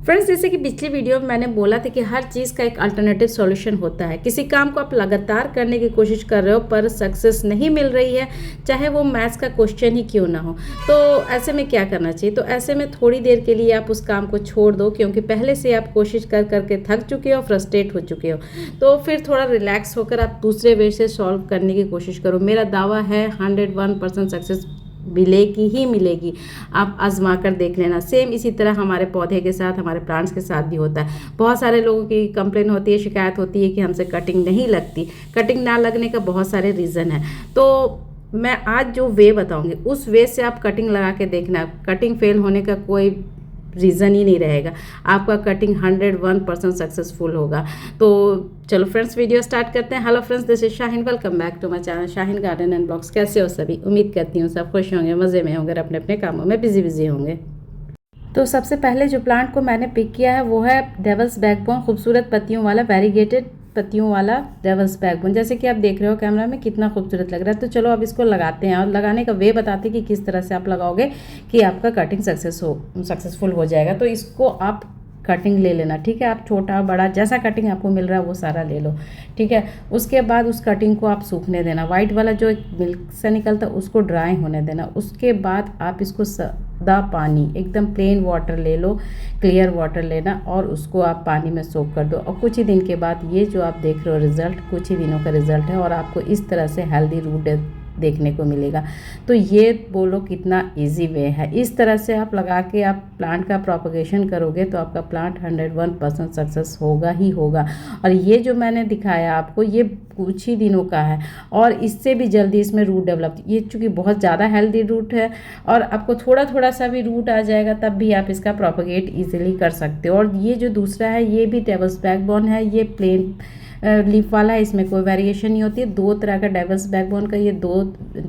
Friends, जैसे कि पिछली वीडियो में मैंने बोला था कि हर चीज़ का एक अल्टरनेटिव सॉल्यूशन होता है। किसी काम को आप लगातार करने की कोशिश कर रहे हो पर सक्सेस नहीं मिल रही है, चाहे वो मैथ्स का क्वेश्चन ही क्यों ना हो, तो ऐसे में क्या करना चाहिए? तो ऐसे में थोड़ी देर के लिए आप उस काम को छोड़ दो, क्योंकि पहले से आप कोशिश कर करके थक चुके हो, फ्रस्ट्रेट हो चुके हो। तो फिर थोड़ा रिलैक्स होकर आप दूसरे वे से सॉल्व करने की कोशिश करो। मेरा दावा है 101% सक्सेस मिलेगी ही मिलेगी। आप आजमा कर देख लेना। सेम इसी तरह हमारे पौधे के साथ, हमारे प्लांट्स के साथ भी होता है। बहुत सारे लोगों की कंप्लेन होती है, शिकायत होती है कि हमसे कटिंग नहीं लगती। कटिंग ना लगने का बहुत सारे रीज़न है। तो मैं आज जो वे बताऊंगी उस वे से आप कटिंग लगा के देखना। कटिंग फेल होने का कोई रीज़न ही नहीं रहेगा। आपका कटिंग 101% सक्सेसफुल होगा। तो चलो फ्रेंड्स, वीडियो स्टार्ट करते हैं। Hello friends, this is Shaheen, welcome back to my channel Shaheen garden and blogs. कैसे हो सभी? उम्मीद करती हूँ सब खुश होंगे, मज़े में होंगे, अपने अपने कामों में बिजी होंगे। तो सबसे पहले जो प्लांट को मैंने पिक किया है वो है डेवल्स बैकबोन। खूबसूरत पत्तियों वाला, वेरीगेटेड पत्तियों वाला डेवल्स बैकबोन। जैसे कि आप देख रहे हो कैमरा में, कितना खूबसूरत लग रहा है। तो चलो अब इसको लगाते हैं और लगाने का वे बताते हैं कि किस तरह से आप लगाओगे कि आपका कटिंग सक्सेसफुल हो जाएगा। तो इसको आप कटिंग ले लेना, ठीक है। आप छोटा बड़ा जैसा कटिंग आपको मिल रहा है वो सारा ले लो, ठीक है। उसके बाद उस कटिंग को आप सूखने देना। वाइट वाला जो मिल्क से निकलता है उसको ड्राई होने देना। उसके बाद आप इसको सादा पानी, एकदम प्लेन वाटर ले लो, क्लियर वाटर लेना और उसको आप पानी में सोक कर दो। और कुछ ही दिन के बाद ये जो आप देख रहे हो रिज़ल्ट, कुछ ही दिनों का रिज़ल्ट है और आपको इस तरह से हेल्दी रूट देखने को मिलेगा। तो ये बोलो कितना इजी वे है। इस तरह से आप लगा के आप प्लांट का प्रोपगेशन करोगे तो आपका प्लांट 101% सक्सेस होगा ही होगा। और ये जो मैंने दिखाया आपको, ये कुछ ही दिनों का है और इससे भी जल्दी इसमें रूट डेवलप। ये चूँकि बहुत ज़्यादा हेल्दी रूट है और आपको थोड़ा थोड़ा सा भी रूट आ जाएगा तब भी आप इसका प्रोपगेट ईजिली कर सकते हो। और ये जो दूसरा है ये भी डेवल्स बैकबोन है। ये प्लेन लीफ वाला है, इसमें कोई वेरिएशन नहीं होती है। दो तरह का डेवल्स बैकबोन का, ये दो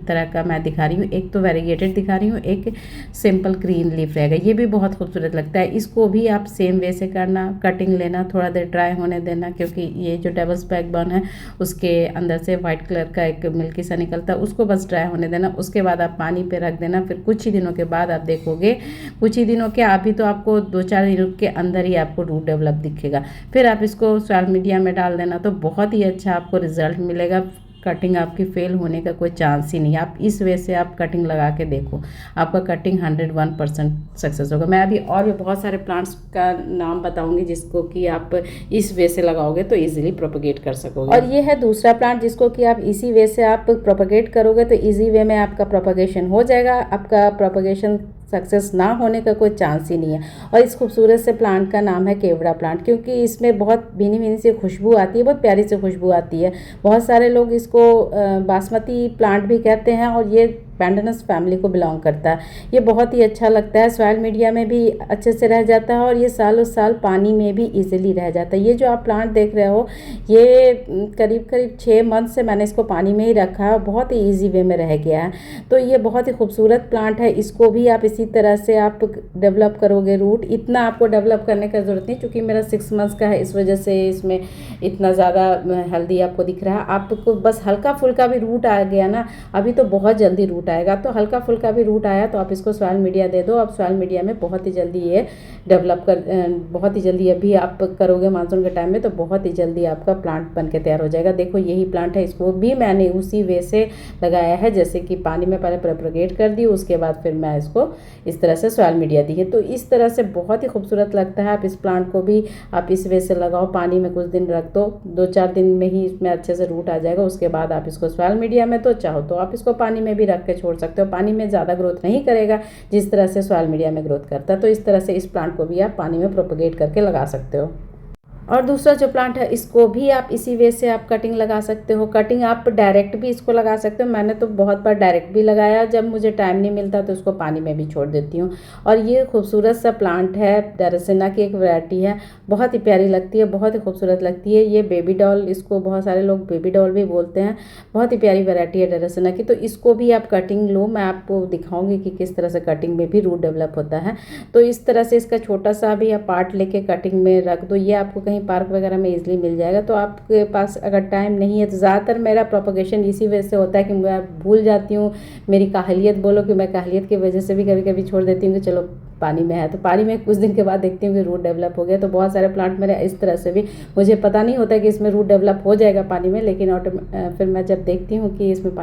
तरह का मैं दिखा रही हूँ। एक तो वेरीगेटेड दिखा रही हूँ, एक सिंपल ग्रीन लीफ रहेगा। ये भी बहुत खूबसूरत लगता है। इसको भी आप सेम वे से करना, कटिंग लेना, थोड़ा देर ड्राई होने देना, क्योंकि ये जो डेवल्स बैकबोन है उसके अंदर से वाइट कलर का एक मिल्की सा निकलता है, उसको बस ड्राई होने देना। उसके बाद आप पानी पे रख देना। फिर कुछ ही दिनों के बाद आप देखोगे, कुछ ही दिनों के, अभी तो आपको 2-4 दिनों के अंदर ही आपको रूट डेवलप दिखेगा। फिर आप इसको सॉइल मीडिया में डाल देना तो बहुत ही अच्छा आपको रिजल्ट मिलेगा। कटिंग आपकी फेल होने का कोई चांस ही नहीं। आप इस वे से आप कटिंग लगा के देखो, आपका कटिंग 101% सक्सेस होगा। मैं अभी और भी बहुत सारे प्लांट्स का नाम बताऊंगी जिसको कि आप इस वे से लगाओगे तो इजीली प्रोपगेट कर सकोगे। और ये है दूसरा प्लांट जिसको कि आप इसी वे से आप प्रोपगेट करोगे तो इजी वे में आपका प्रोपगेशन हो जाएगा। आपका प्रोपगेशन सक्सेस ना होने का कोई चांस ही नहीं है। और इस खूबसूरत से प्लांट का नाम है केवड़ा प्लांट, क्योंकि इसमें बहुत भीनी भीनी सी खुशबू आती है, बहुत प्यारी सी खुशबू आती है। बहुत सारे लोग इसको बासमती प्लांट भी कहते हैं और ये पैंडनस फैमिली को बिलोंग करता है। ये बहुत ही अच्छा लगता है, सॉइल मीडिया में भी अच्छे से रह जाता है और ये सालों साल पानी में भी इजीली रह जाता है। ये जो आप प्लांट देख रहे हो ये करीब 6 मंथ से मैंने इसको पानी में ही रखा है, बहुत ही ईजी वे में रह गया है। तो ये बहुत ही खूबसूरत प्लांट है। इसको भी आप इसी तरह से आप डेवलप करोगे रूट। इतना आपको डेवलप करने का ज़रूरत नहीं, क्योंकि मेरा 6 मंथ्स का है, इस वजह से इसमें इतना ज़्यादा हेल्दी आपको दिख रहा है। आपको बस हल्का फुल्का भी रूट आ गया ना, अभी तो बहुत जल्दी रूट आएगा। तो हल्का फुल्का भी रूट आया तो आप इसको सॉइल मीडिया दे दो। आप सॉइल मीडिया में बहुत ही जल्दी ये डेवलप बहुत ही जल्दी अभी आप करोगे मानसून के टाइम में तो बहुत ही जल्दी आपका प्लांट बन के तैयार हो जाएगा। देखो यही प्लांट है, इसको भी मैंने उसी वे से लगाया है, जैसे कि पानी में पहले प्रोपगेट कर दी, उसके बाद फिर मैं इसको इस तरह से सॉइल मीडिया दी है। तो इस तरह से बहुत ही खूबसूरत लगता है। आप इस प्लांट को भी आप इस वे से लगाओ, पानी में कुछ दिन रख दो, 2-4 दिन में ही इसमें अच्छे से रूट आ जाएगा। उसके बाद आप इसको सॉइल मीडिया में, तो चाहो तो आप इसको पानी में भी रख के छोड़ सकते हो। पानी में ज़्यादा ग्रोथ नहीं करेगा जिस तरह से सॉइल मीडिया में ग्रोथ करता है। तो इस तरह से इस प्लांट को भी आप पानी में प्रोपगेट करके लगा सकते हो। और दूसरा जो प्लांट है इसको भी आप इसी वे से आप कटिंग लगा सकते हो। कटिंग आप डायरेक्ट भी इसको लगा सकते हो। मैंने तो बहुत बार डायरेक्ट भी लगाया, जब मुझे टाइम नहीं मिलता तो उसको पानी में भी छोड़ देती हूँ। और ये खूबसूरत सा प्लांट है, ड्रेसेना की एक वैरायटी है, बहुत ही प्यारी लगती है, बहुत ही खूबसूरत लगती है। ये बेबी डॉल, इसको बहुत सारे लोग बेबी डॉल भी बोलते हैं। बहुत ही प्यारी वैरायटी है ड्रेसेना की। तो इसको भी आप कटिंग लो, मैं आपको दिखाऊंगी कि किस तरह से कटिंग में भी रूट डेवलप होता है। तो इस तरह से इसका छोटा सा भी आप पार्ट लेके कटिंग में रख दो। ये आपको कहीं कहीं पार्क वगैरह में ईजिली मिल जाएगा। तो आपके पास अगर टाइम नहीं है तो ज़्यादातर मेरा प्रोपगेशन इसी वजह से होता है कि मैं भूल जाती हूँ, मेरी काहलियत बोलो कि मैं काहलियत की वजह से भी कभी कभी छोड़ देती हूँ कि चलो पानी में है। तो पानी में कुछ दिन के बाद देखती हूँ कि रूट डेवलप हो गया। तो बहुत सारे प्लांट मेरे इस तरह से भी, मुझे पता नहीं होता कि इसमें रूट डेवलप हो जाएगा पानी में, लेकिन फिर मैं जब देखती हूँ कि इसमें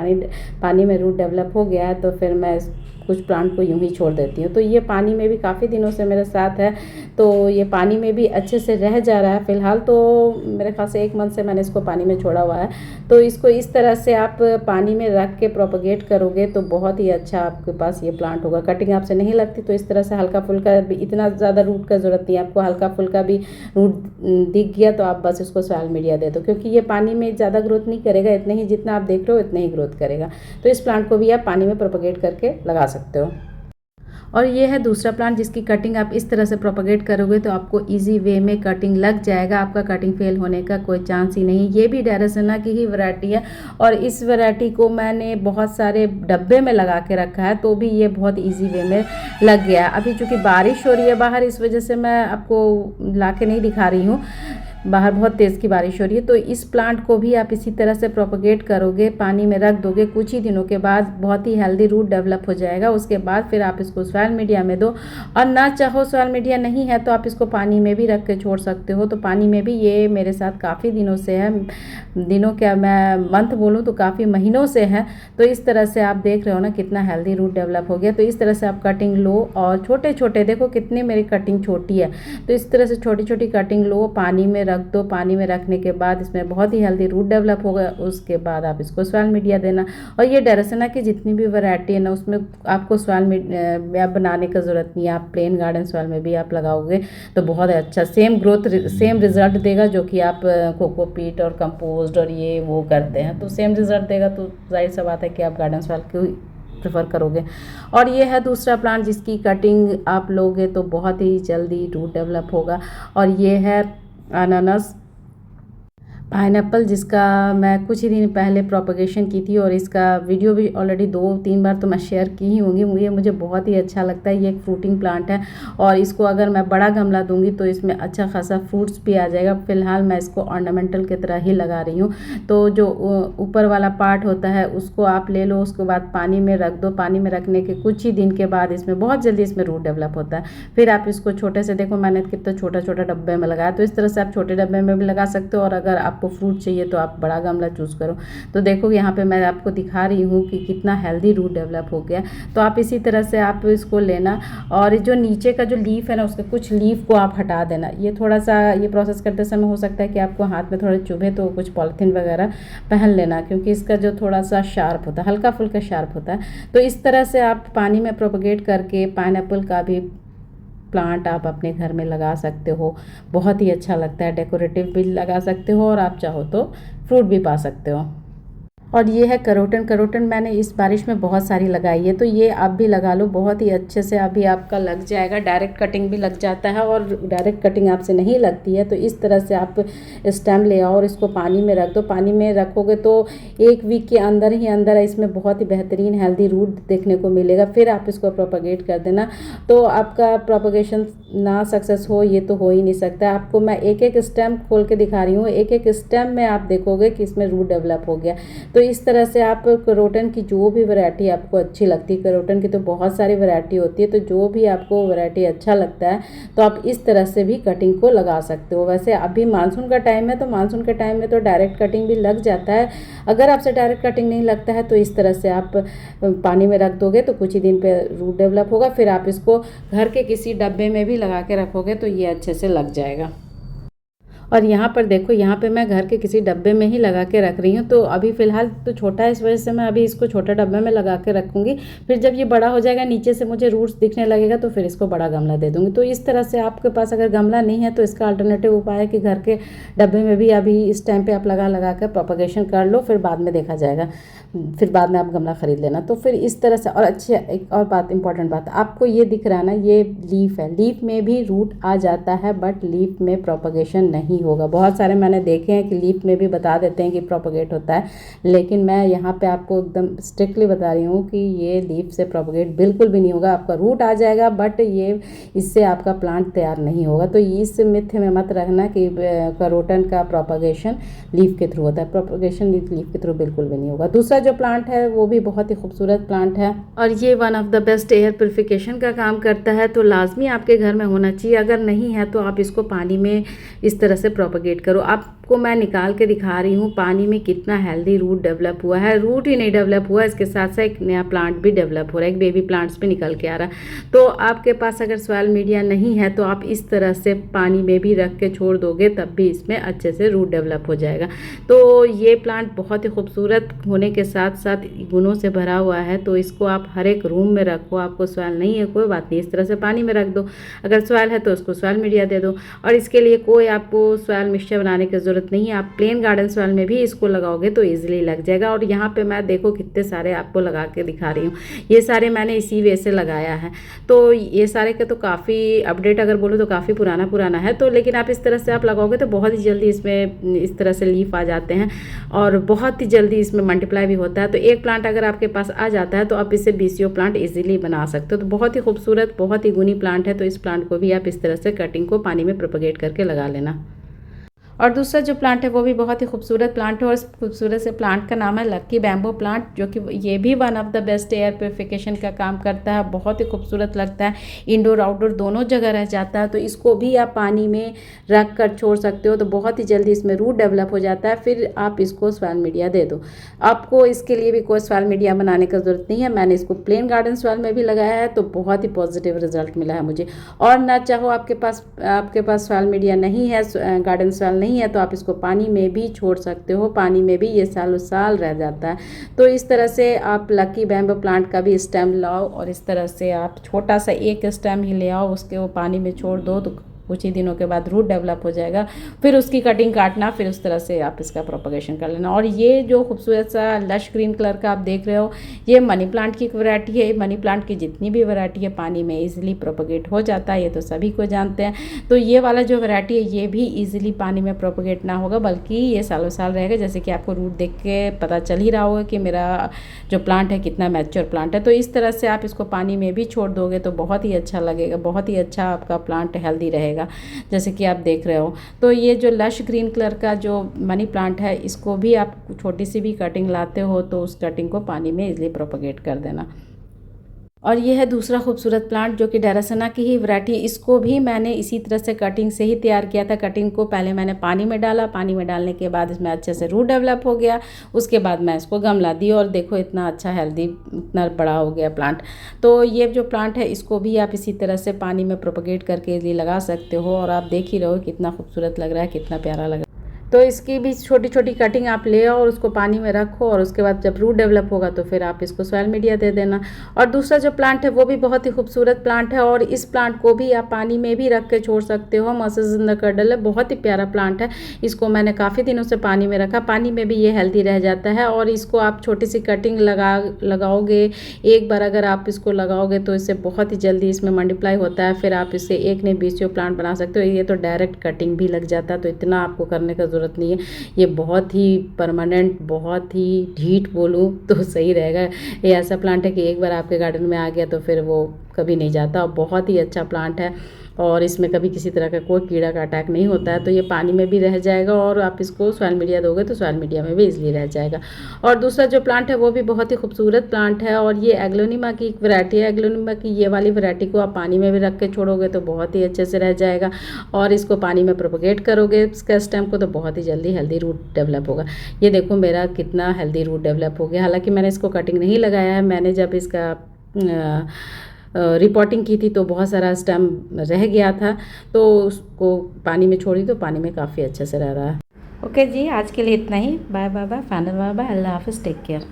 पानी में रूट डेवलप हो गया है तो फिर मैं कुछ प्लांट को यूं ही छोड़ देती हूँ। तो ये पानी में भी काफ़ी दिनों से मेरे साथ है, तो ये पानी में भी अच्छे से रह जा रहा है। फ़िलहाल तो मेरे ख्याल से 1 मंथ से मैंने इसको पानी में छोड़ा हुआ है। तो इसको इस तरह से आप पानी में रख के प्रोपगेट करोगे तो बहुत ही अच्छा आपके पास ये प्लांट होगा। कटिंग आपसे नहीं लगती तो इस तरह से हल्का फुल्का, इतना ज़्यादा रूट का ज़रूरत नहीं है आपको, हल्का फुल्का भी रूट दिख गया तो आप बस इसको सॉइल मीडिया दे दो, क्योंकि ये पानी में ज़्यादा ग्रोथ नहीं करेगा, इतने ही जितना आप देख रहे हो इतना ही ग्रोथ करेगा। तो इस प्लांट को भी आप पानी में प्रोपगेट करके लगा सकते हो। और ये है दूसरा प्लांट जिसकी कटिंग आप इस तरह से प्रोपगेट करोगे तो आपको इजी वे में कटिंग लग जाएगा, आपका कटिंग फेल होने का कोई चांस ही नहीं। ये भी डेरासेना की ही वैरायटी है और इस वैरायटी को मैंने बहुत सारे डब्बे में लगा के रखा है, तो भी ये बहुत इजी वे में लग गया। अभी चूँकि बारिश हो रही है बाहर, इस वजह से मैं आपको ला के नहीं दिखा रही हूँ, बाहर बहुत तेज़ की बारिश हो रही है। तो इस प्लांट को भी आप इसी तरह से प्रोपगेट करोगे, पानी में रख दोगे, कुछ ही दिनों के बाद बहुत ही हेल्दी रूट डेवलप हो जाएगा। उसके बाद फिर आप इसको सॉइल मीडिया में दो, और ना चाहो सॉइल मीडिया नहीं है तो आप इसको पानी में भी रख के छोड़ सकते हो। तो पानी में भी ये मेरे साथ काफ़ी दिनों से है, दिनों क्या मैं मंथ बोलूँ तो काफ़ी महीनों से है। तो इस तरह से आप देख रहे हो ना कितना हेल्दी रूट डेवलप हो गया। तो इस तरह से आप कटिंग लो और छोटे छोटे, देखो कितनी मेरी कटिंग छोटी है, तो इस तरह से छोटी छोटी कटिंग लो, पानी में रख दो। पानी में रखने के बाद इसमें बहुत ही हेल्दी रूट डेवलप होगा। उसके बाद आप इसको सॉइल मीडिया देना। और ये डेरासेना की जितनी भी वैरायटी है ना उसमें आपको सॉइल मीडिया बनाने का ज़रूरत नहीं है, आप प्लेन गार्डन सॉइल में भी आप लगाओगे तो बहुत अच्छा सेम ग्रोथ सेम रिजल्ट देगा, जो कि आप कोकोपीट और कंपोस्ट और ये वो करते हैं तो सेम रिजल्ट देगा। तो जाहिर सा बात है कि आप गार्डन सॉइल को प्रेफर करोगे। और ये है दूसरा प्लांट जिसकी कटिंग आप लोगे तो बहुत ही जल्दी रूट डेवलप होगा। और ये है अनानास पाइनएप्पल, जिसका मैं कुछ ही दिन पहले प्रोपगेशन की थी और इसका वीडियो भी ऑलरेडी 2-3 बार तो मैं शेयर की ही होंगी। ये मुझे बहुत ही अच्छा लगता है। ये एक फ्रूटिंग प्लांट है और इसको अगर मैं बड़ा गमला दूंगी तो इसमें अच्छा खासा फ्रूट्स भी आ जाएगा। फिलहाल मैं इसको ऑर्नामेंटल की तरह ही लगा रही हूँ। तो जो ऊपर वाला पार्ट होता है उसको आप ले लो, उसके बाद पानी में रख दो। पानी में रखने के कुछ ही दिन के बाद इसमें बहुत जल्दी इसमें रूट डेवलप होता है। फिर आप इसको छोटे से, देखो मैंने कितना छोटा छोटा डब्बे में लगाया, तो इस तरह से आप छोटे डब्बे में भी लगा सकते हो। और अगर आपको फ्रूट चाहिए तो आप बड़ा गमला चूज़ करो। तो देखो यहाँ पे मैं आपको दिखा रही हूँ कि कितना हेल्दी रूट डेवलप हो गया। तो आप इसी तरह से आप इसको लेना और जो नीचे का जो लीफ है ना उसके कुछ लीफ को आप हटा देना। ये थोड़ा सा ये प्रोसेस करते समय हो सकता है कि आपको हाथ में थोड़ा चुभे, तो कुछ पॉलिथीन वगैरह पहन लेना, क्योंकि इसका जो थोड़ा सा शार्प होता है, हल्का फुल्का शार्प होता है। तो इस तरह से आप पानी में प्रोपगेट करके पाइनएप्पल का भी प्लांट आप अपने घर में लगा सकते हो। बहुत ही अच्छा लगता है, डेकोरेटिव भी लगा सकते हो और आप चाहो तो फ्रूट भी पा सकते हो। और ये है करोटन मैंने इस बारिश में बहुत सारी लगाई है, तो ये आप भी लगा लो, बहुत ही अच्छे से अभी आपका लग जाएगा। डायरेक्ट कटिंग भी लग जाता है और डायरेक्ट कटिंग आपसे नहीं लगती है। तो इस तरह से आप स्टेम ले आओ और इसको पानी में रख दो। पानी में रखोगे तो 1 वीक के अंदर ही अंदर इसमें बहुत ही बेहतरीन हेल्दी रूट देखने को मिलेगा। फिर आप इसको प्रोपगेट कर देना। तो आपका प्रोपगेशन ना सक्सेस हो ये तो हो ही नहीं सकता। आपको मैं एक एक स्टेम खोल के दिखा रही हूँ, एक एक स्टेम में आप देखोगे कि इसमें रूट डेवलप हो गया। तो इस तरह से आप करोटन की जो भी वैरायटी आपको अच्छी लगती है, करोटन की तो बहुत सारी वैरायटी होती है, तो जो भी आपको वैरायटी अच्छा लगता है तो आप इस तरह से भी कटिंग को लगा सकते हो। वैसे अभी मानसून का टाइम है तो मानसून के टाइम में तो डायरेक्ट कटिंग भी लग जाता है। अगर आपसे डायरेक्ट कटिंग नहीं लगता है तो इस तरह से आप पानी में रख दोगे तो कुछ ही दिन पे रूट डेवलप होगा। फिर आप इसको घर के किसी डब्बे में भी लगा के रखोगे तो ये अच्छे से लग जाएगा। और यहाँ पर देखो, यहाँ पे मैं घर के किसी डब्बे में ही लगा के रख रही हूँ। तो अभी फ़िलहाल तो छोटा है, इस वजह से मैं अभी इसको छोटा डब्बे में लगा के रखूँगी। फिर जब ये बड़ा हो जाएगा, नीचे से मुझे रूट्स दिखने लगेगा, तो फिर इसको बड़ा गमला दे दूँगी। तो इस तरह से आपके पास अगर गमला नहीं है तो इसका अल्टरनेटिव उपाय है कि घर के डब्बे में भी अभी इस टाइम पर आप लगा कर प्रोपगेशन कर लो, फिर बाद में देखा जाएगा, फिर बाद में आप गमला ख़रीद लेना। तो फिर इस तरह से। और अच्छी एक और बात, इंपॉर्टेंट बात, आपको ये दिख रहा है ना, ये लीफ है, लीफ में भी रूट आ जाता है बट लीफ में प्रोपगेशन नहीं नहीं होगा। बहुत सारे मैंने देखे हैं कि लीफ में भी बता देते हैं कि प्रोपगेट होता है, लेकिन मैं यहाँ पे आपको एकदम स्ट्रिक्टली बता रही हूँ कि ये लीफ से प्रोपगेट बिल्कुल भी नहीं होगा। आपका रूट आ जाएगा बट ये इससे आपका प्लांट तैयार नहीं होगा। तो इस मिथ में मत रखना कि करोटन का प्रोपगेशन लीफ के थ्रू होता है। प्रोपगेशन लीफ के थ्रू बिल्कुल भी नहीं होगा। दूसरा जो प्लांट है वो भी बहुत ही खूबसूरत प्लांट है और ये one of the best air purification का काम करता है। तो लाजमी आपके घर में होना चाहिए। अगर नहीं है तो आप इसको पानी में इस तरह से प्रोपगेट करो। आपको मैं निकाल के दिखा रही हूँ पानी में कितना हेल्दी रूट डेवलप हुआ है। रूट ही नहीं डेवलप हुआ, इसके साथ साथ एक नया प्लांट भी डेवलप हो रहा है, एक बेबी प्लांट्स भी निकल के आ रहा है। तो आपके पास अगर सॉइल मीडिया नहीं है तो आप इस तरह से पानी में भी रख के छोड़ दोगे तब भी इसमें अच्छे से रूट डेवलप हो जाएगा। तो ये प्लांट बहुत ही खूबसूरत होने के साथ साथ गुणों से भरा हुआ है। तो इसको आप हर एक रूम में रखो। आपको सॉइल नहीं है कोई बात नहीं, इस तरह से पानी में रख दो। अगर सॉइल है तो उसको सॉइल मीडिया दे दो। और इसके लिए कोई आपको सॉइल मिक्सचर बनाने की ज़रूरत नहीं है। आप प्लेन गार्डन सॉइल में भी इसको लगाओगे तो ईजिली लग जाएगा। और यहाँ पे मैं देखो कितने सारे आपको लगा के दिखा रही हूँ। ये सारे मैंने इसी वे से लगाया है। तो ये सारे का तो काफ़ी अपडेट अगर बोलो तो काफ़ी पुराना है। तो लेकिन आप इस तरह से आप लगाओगे तो बहुत ही जल्दी इसमें इस तरह से लीफ आ जाते हैं और बहुत ही जल्दी इसमें मल्टीप्लाई भी होता है। तो एक प्लांट अगर आपके पास आ जाता है तो आप इससे बीसीओ प्लांट इजीली बना सकते हो। तो बहुत ही खूबसूरत, बहुत ही गुनी प्लांट है। तो इस प्लांट को भी आप इस तरह से कटिंग को पानी में प्रोपगेट करके लगा लेना। और दूसरा जो प्लांट है वो भी बहुत ही खूबसूरत प्लांट है और इस खूबसूरत से प्लांट का नाम है लक्की बैम्बू प्लांट, जो कि ये भी one of the best air purification का काम करता है। बहुत ही खूबसूरत लगता है, इंडोर आउटडोर दोनों जगह रह जाता है। तो इसको भी आप पानी में रख कर छोड़ सकते हो तो बहुत ही जल्दी इसमें रूट डेवलप हो जाता है। फिर आप इसको सॉइल मीडिया दे दो। आपको इसके लिए भी कोई सॉइल मीडिया बनाने की ज़रूरत नहीं है। मैंने इसको प्लेन गार्डन सॉइल में भी लगाया है तो बहुत ही पॉजिटिव रिजल्ट मिला है मुझे। और ना चाहो आपके पास सॉइल मीडिया नहीं है, गार्डन सॉइल नहीं है, तो आप इसको पानी में भी छोड़ सकते हो। पानी में भी ये सालों साल रह जाता है। तो इस तरह से आप लकी बैम्बू प्लांट का भी स्टेम लाओ और इस तरह से आप छोटा सा एक स्टेम ही ले आओ, उसके वो पानी में छोड़ दो तो कुछ ही दिनों के बाद रूट डेवलप हो जाएगा। फिर उसकी कटिंग काटना, फिर उस तरह से आप इसका प्रोपगेशन कर लेना। और ये जो खूबसूरत सा लश ग्रीन कलर का आप देख रहे हो ये मनी प्लांट की एक वैरायटी है। मनी प्लांट की जितनी भी वैरायटी है पानी में ईजिली प्रोपगेट हो जाता है, ये तो सभी को जानते हैं। तो ये वाला जो वैरायटी है ये भी ईजिली पानी में प्रोपगेट ना होगा बल्कि ये सालों साल रहेगा। जैसे कि आपको रूट देख के पता चल ही रहा होगा कि मेरा जो प्लांट है कितना मैच्योर प्लांट है। तो इस तरह से आप इसको पानी में भी छोड़ दोगे तो बहुत ही अच्छा लगेगा, बहुत ही अच्छा आपका प्लांट हेल्दी रहेगा जैसे कि आप देख रहे हो। तो ये जो लश ग्रीन कलर का जो मनी प्लांट है इसको भी आप छोटी सी भी कटिंग लाते हो तो उस कटिंग को पानी में इजीली प्रोपगेट कर देना। और ये है दूसरा खूबसूरत प्लांट जो कि डेरासेना की ही वैरायटी। इसको भी मैंने इसी तरह से कटिंग से ही तैयार किया था। कटिंग को पहले मैंने पानी में डाला, पानी में डालने के बाद इसमें अच्छे से रूट डेवलप हो गया। उसके बाद मैं इसको गमला दी और देखो इतना अच्छा हेल्दी, इतना बड़ा हो गया प्लांट। तो ये जो प्लांट है इसको भी आप इसी तरह से पानी में प्रोपगेट करके इजीली लगा सकते हो। और आप देख ही रहो कितना खूबसूरत लग रहा है, कितना प्यारा लग रहा है। तो इसकी भी छोटी छोटी कटिंग आप ले आओ और उसको पानी में रखो और उसके बाद जब रूट डेवलप होगा तो फिर आप इसको सॉइल मीडिया दे देना। और दूसरा जो प्लांट है वो भी बहुत ही खूबसूरत प्लांट है और इस प्लांट को भी आप पानी में भी रख के छोड़ सकते हो। मसेज इन द कडल है, बहुत ही प्यारा प्लांट है। इसको मैंने काफ़ी दिनों से पानी में रखा, पानी में भी ये हेल्दी रह जाता है। और इसको आप छोटी सी कटिंग लगाओगे, एक बार अगर आप इसको लगाओगे तो इससे बहुत ही जल्दी इसमें मल्टीप्लाई होता है। फिर आप इससे एक नहीं 20 प्लांट बना सकते हो। ये तो डायरेक्ट कटिंग भी लग जाता है तो इतना आपको करने का ज़रूरत नहीं है। ये बहुत ही परमानेंट, बहुत ही ढीठ बोलूँ तो सही रहेगा। ये ऐसा प्लांट है कि एक बार आपके गार्डन में आ गया तो फिर वो कभी नहीं जाता और बहुत ही अच्छा प्लांट है और इसमें कभी किसी तरह का कोई कीड़ा का अटैक नहीं होता है। तो ये पानी में भी रह जाएगा और आप इसको सॉइल मीडिया दोगे तो सॉइल मीडिया में भी इजीली रह जाएगा। और दूसरा जो प्लांट है वो भी बहुत ही खूबसूरत प्लांट है और ये एग्लोनिमा की एक वैरायटी है। एग्लोनिमा की ये वाली वैरायटी को आप पानी में भी रख के छोड़ोगे तो बहुत ही अच्छे से रह जाएगा और इसको पानी में प्रोपगेट करोगे इसका स्टेम को तो बहुत ही जल्दी हेल्दी रूट डेवलप होगा। ये देखो मेरा कितना हेल्दी रूट डेवलप हो गया। हालांकि मैंने इसको कटिंग नहीं लगाया है, मैंने जब इसका रिपोर्टिंग की थी तो बहुत सारा स्टेम रह गया था तो उसको पानी में छोड़ी तो पानी में काफ़ी अच्छे से रह रहा है। ओके जी, आज के लिए इतना ही। Bye bye bye, final bye bye, अल्लाह हाफिज़, टेक केयर।